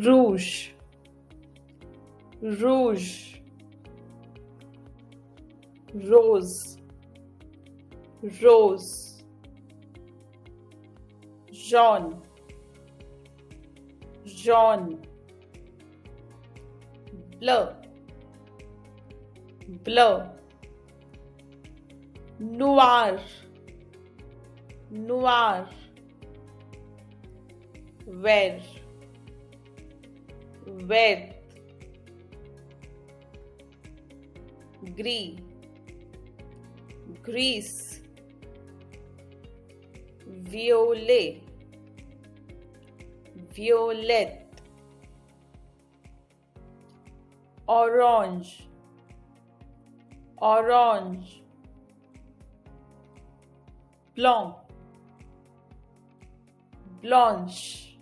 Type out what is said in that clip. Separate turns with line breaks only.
rouge, rouge, rose, rose, jaune, jaune, bleu, bleu, noir, noir, vert, vert, gris, gris, violet, violet, orange, orange, blanc, blanche,